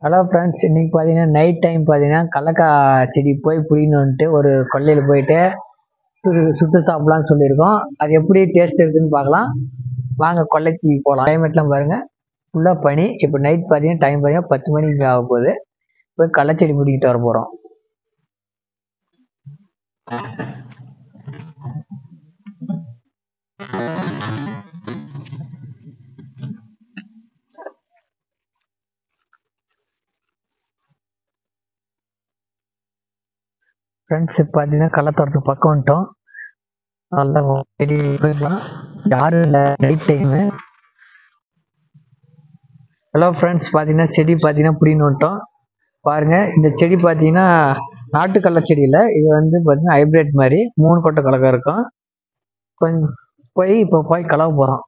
Hello friends, இன்றைக்கி பார்த்தீங்கன்னா night time பார்த்தீங்கன்னா கடலக்காய் செடி போய் பிடிக்கணுன்ட்டு ஒரு கொல்லையில் போயிட்டு சுட்டு சாப்பிட்லான்னு சொல்லியிருக்கோம். அது எப்படி டேஸ்ட் இருக்குதுன்னு பார்க்கலாம். வாங்க கொல்லைக்கு போகலாம். கிளைமேட்லாம் பாருங்கள், ஃபுல்லாக பனி. இப்போ நைட் பார்த்தீங்கன்னா டைம் பார்த்தீங்கன்னா 10 மணிக்கு ஆக போகுது. போய் கடலச்செடி பிடிக்கிட்டு வர போகிறோம். ஃப்ரெண்ட்ஸ், இப்போ பார்த்தீங்கன்னா கடலத்தோட்டத்துக்கு பக்கம் வந்துட்டோம். நல்லா செடி போய்க்கலாம், யாரும் இல்லை, நைட் டைமு. ஹலோ ஃப்ரெண்ட்ஸ், பார்த்தீங்கன்னா செடி பார்த்தீங்கன்னா பிடின்னு வந்துட்டோம். பாருங்கள், இந்த செடி பார்த்தீங்கன்னா நாட்டு கடலை செடி இல்லை, இது வந்து பார்த்தீங்கன்னா ஹைப்ரிட் மாதிரி 3 கொட்டை கடலக்காய் இருக்கும். கொஞ்சம் இப்போ போய் கலவை போகிறோம்.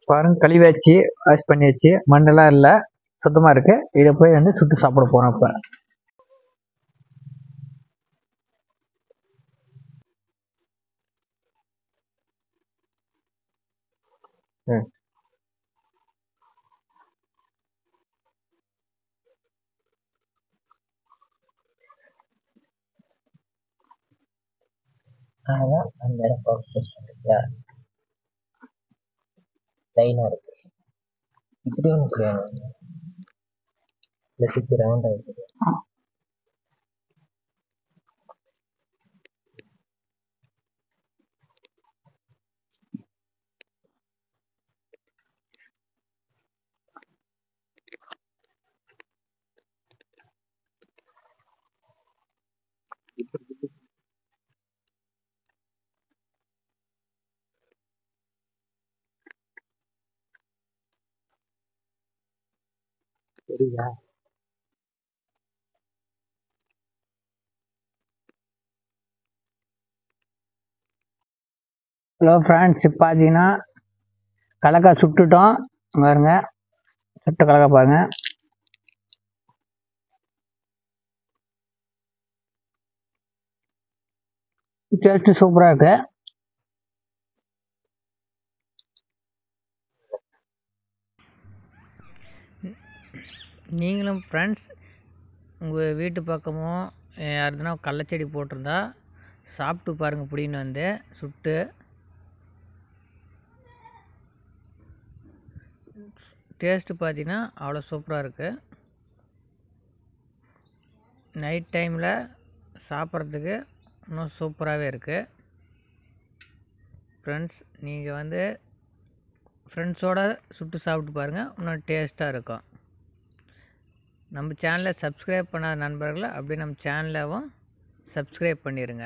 பாருங்க, கழுவியாச்சு, வாஷ் பண்ணியாச்சு, மண்ணெல்லாம் இல்லை, சுத்தமாக இருக்கு. இதை போய் வந்து சுட்டு சாப்பிட போகிறோம் இப்போ. அதனால் அந்த இடம் பர்ஃபெக்டாக லைனாக இருக்கு. இப்படி ஒன்று புரியாது, இல்லை சுற்றி ரவுண்டாக இருக்குது. சரியா? ஹலோ ஃப்ரெண்ட்ஸ், இப்போ பார்த்தீங்கன்னா கடலக்காய் சுட்டுட்டோம். பாருங்க, சுட்ட கடலக்காய் பாருங்க. டேஸ்ட்டு சூப்பராக இருக்கு. நீங்களும் ஃப்ரெண்ட்ஸ் உங்கள் வீட்டு பக்கமோ யாருதுன்னா கடலச்செடி போட்டிருந்தா சாப்பிட்டு பாருங்கள். பிடின்னு வந்து சுட்டு டேஸ்ட்டு பார்த்தீங்கன்னா அவ்வளோ சூப்பராக இருக்குது. நைட் டைமில் சாப்பிட்றதுக்கு இன்னும் சூப்பராகவே இருக்குது. ஃப்ரெண்ட்ஸ், நீங்கள் வந்து ஃப்ரெண்ட்ஸோடு சுட்டு சாப்பிட்டு பாருங்கள், இன்னும் டேஸ்ட்டாக இருக்கும். நம்ம சேனலை சப்ஸ்கிரைப் பண்ணாத நண்பர்களை அப்படியே நம்ம சேனலாவும் சப்ஸ்கிரைப் பண்ணிடுங்க.